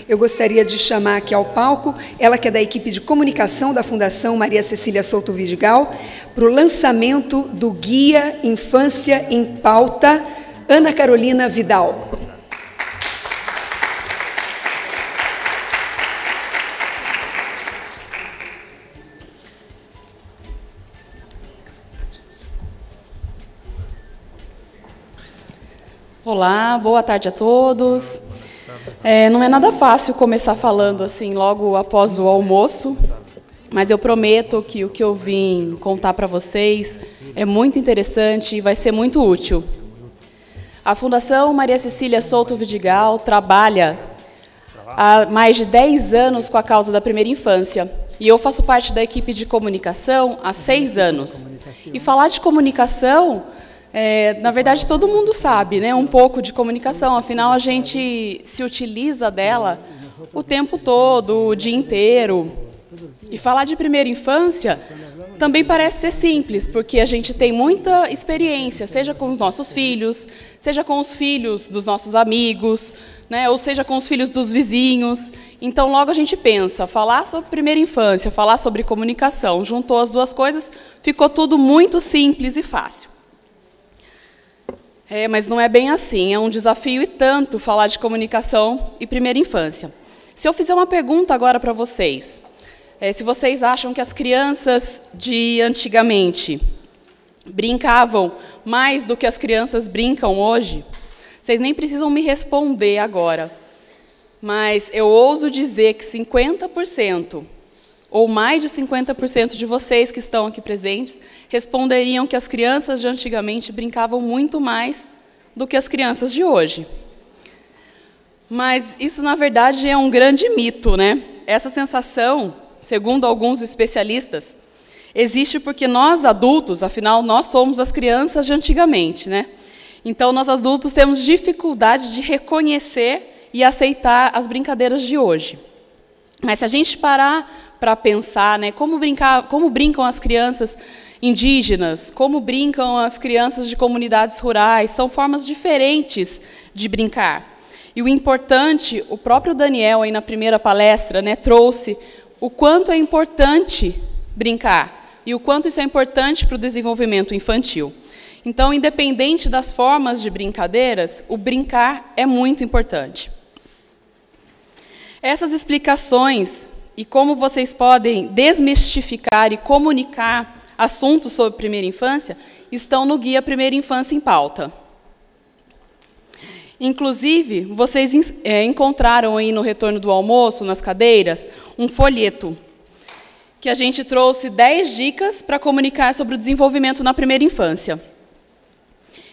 eu gostaria de chamar aqui ao palco, ela que é da equipe de comunicação da Fundação Maria Cecília Souto Vidigal, para o lançamento do Guia Infância em Pauta, Ana Carolina Vidal. Olá, boa tarde a todos. Não é nada fácil começar falando assim logo após o almoço, mas eu prometo que o que eu vim contar para vocês é muito interessante e vai ser muito útil. A Fundação Maria Cecília Souto Vidigal trabalha há mais de 10 anos com a causa da primeira infância. E eu faço parte da equipe de comunicação há 6 anos. E falar de comunicação, na verdade, todo mundo sabe, né, um pouco de comunicação, afinal, a gente se utiliza dela o tempo todo, o dia inteiro. E falar de primeira infância também parece ser simples, porque a gente tem muita experiência, seja com os nossos filhos, seja com os filhos dos nossos amigos, né, ou seja com os filhos dos vizinhos. Então, logo a gente pensa, falar sobre primeira infância, falar sobre comunicação, juntou as duas coisas, ficou tudo muito simples e fácil. Mas não é bem assim, é um desafio e tanto falar de comunicação e primeira infância. Se eu fizer uma pergunta agora para vocês, se vocês acham que as crianças de antigamente brincavam mais do que as crianças brincam hoje, vocês nem precisam me responder agora, mas eu ouso dizer que 50%, ou mais de 50% de vocês que estão aqui presentes, responderiam que as crianças de antigamente brincavam muito mais do que as crianças de hoje. Mas isso, na verdade, é um grande mito, né? Essa sensação, segundo alguns especialistas, existe porque nós, adultos, afinal, nós somos as crianças de antigamente, né? Então, nós, adultos, temos dificuldade de reconhecer e aceitar as brincadeiras de hoje. Mas se a gente parar para pensar, né, como brincam as crianças indígenas, como brincam as crianças de comunidades rurais, são formas diferentes de brincar. E o importante, o próprio Daniel, aí na primeira palestra, né, trouxe o quanto é importante brincar e o quanto isso é importante para o desenvolvimento infantil. Então, independente das formas de brincadeiras, o brincar é muito importante. Essas explicações e como vocês podem desmistificar e comunicar assuntos sobre primeira infância estão no Guia Primeira Infância em Pauta. Inclusive, vocês encontraram aí no retorno do almoço, nas cadeiras, um folheto que a gente trouxe 10 dicas para comunicar sobre o desenvolvimento na primeira infância.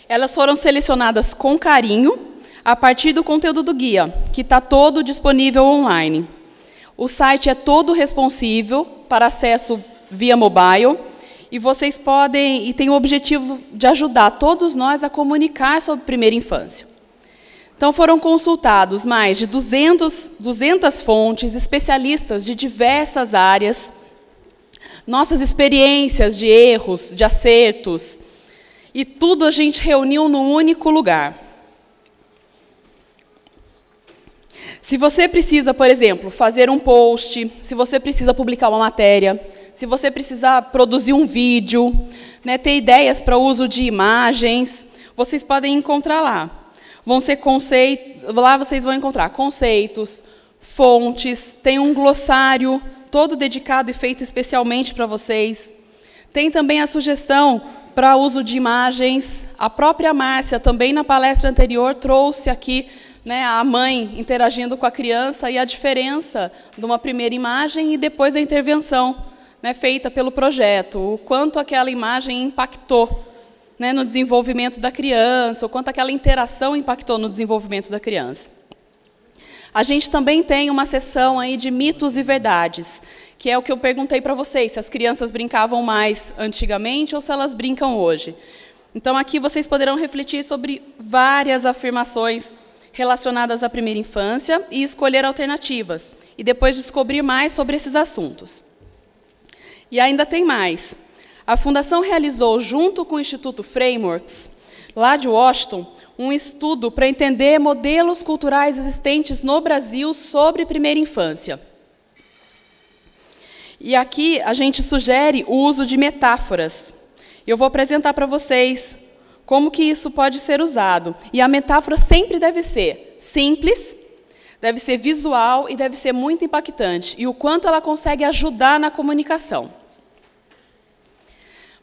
Elas foram selecionadas com carinho a partir do conteúdo do guia, que está todo disponível online. O site é todo responsível para acesso via mobile e vocês podem, e tem o objetivo de ajudar todos nós a comunicar sobre primeira infância. Então, foram consultados mais de 200 fontes, especialistas de diversas áreas, nossas experiências de erros, de acertos, e tudo a gente reuniu num único lugar. Se você precisa, por exemplo, fazer um post, se você precisa publicar uma matéria, se você precisar produzir um vídeo, né, ter ideias para o uso de imagens, vocês podem encontrar lá. Vão ser conceitos, lá vocês vão encontrar conceitos, fontes, tem um glossário todo dedicado e feito especialmente para vocês. Tem também a sugestão para uso de imagens. A própria Márcia, também na palestra anterior, trouxe aqui, né, a mãe interagindo com a criança e a diferença de uma primeira imagem e depois da intervenção, né, feita pelo projeto, o quanto aquela imagem impactou, né, no desenvolvimento da criança, o quanto aquela interação impactou no desenvolvimento da criança. A gente também tem uma seção aí de mitos e verdades, que é o que eu perguntei para vocês, se as crianças brincavam mais antigamente ou se elas brincam hoje. Então, aqui vocês poderão refletir sobre várias afirmações relacionadas à primeira infância e escolher alternativas, e depois descobrir mais sobre esses assuntos. E ainda tem mais. A Fundação realizou, junto com o Instituto Frameworks, lá de Washington, um estudo para entender modelos culturais existentes no Brasil sobre primeira infância. E aqui a gente sugere o uso de metáforas. Eu vou apresentar para vocês como que isso pode ser usado. E a metáfora sempre deve ser simples, deve ser visual e deve ser muito impactante. E o quanto ela consegue ajudar na comunicação.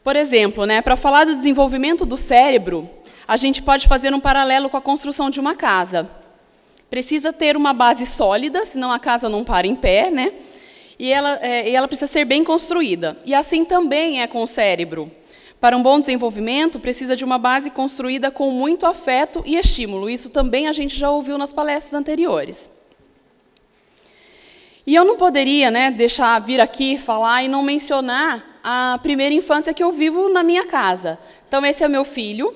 Por exemplo, para falar do desenvolvimento do cérebro, a gente pode fazer um paralelo com a construção de uma casa. Precisa ter uma base sólida, senão a casa não para em pé, E ela precisa ser bem construída. E assim também é com o cérebro. Para um bom desenvolvimento, precisa de uma base construída com muito afeto e estímulo. Isso também a gente já ouviu nas palestras anteriores. E eu não poderia deixar vir aqui falar e não mencionar a primeira infância que eu vivo na minha casa. Então, esse é meu filho.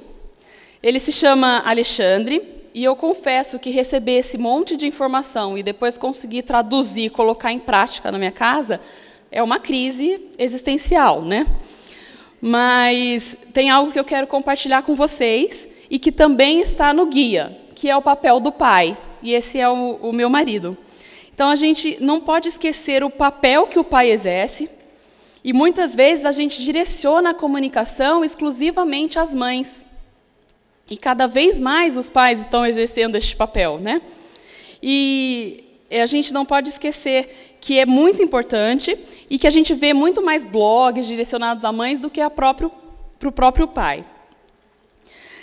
Ele se chama Alexandre. E eu confesso que receber esse monte de informação e depois conseguir traduzir, colocar em prática na minha casa, é uma crise existencial, Mas tem algo que eu quero compartilhar com vocês e que também está no guia, que é o papel do pai. E esse é o meu marido. Então, a gente não pode esquecer o papel que o pai exerce. E muitas vezes a gente direciona a comunicação exclusivamente às mães. E cada vez mais os pais estão exercendo este papel, E a gente não pode esquecer que é muito importante e que a gente vê muito mais blogs direcionados a mães do que para o próprio pai.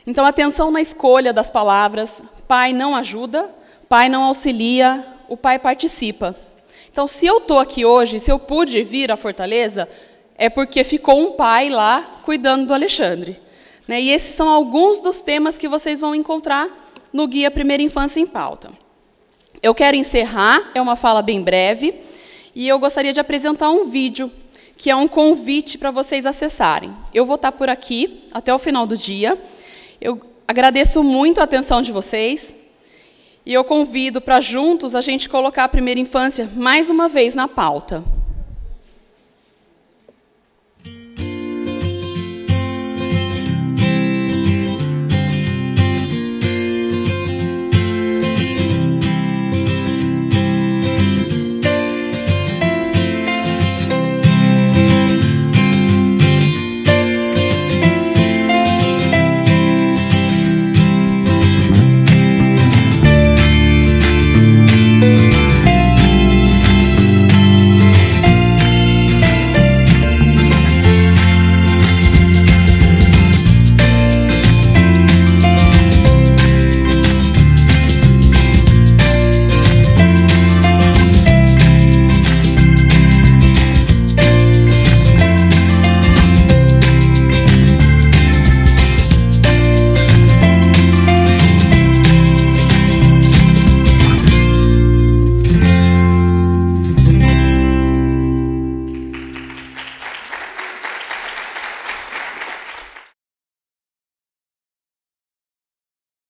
Então, atenção na escolha das palavras. Pai não ajuda, pai não auxilia, o pai participa. Então, se eu estou aqui hoje, se eu pude vir à Fortaleza, é porque ficou um pai lá cuidando do Alexandre. E esses são alguns dos temas que vocês vão encontrar no Guia Primeira Infância em Pauta. Eu quero encerrar, é uma fala bem breve, e eu gostaria de apresentar um vídeo, que é um convite para vocês acessarem. Eu vou estar por aqui até o final do dia. Eu agradeço muito a atenção de vocês, e eu convido para juntos a gente colocar a primeira infância mais uma vez na pauta.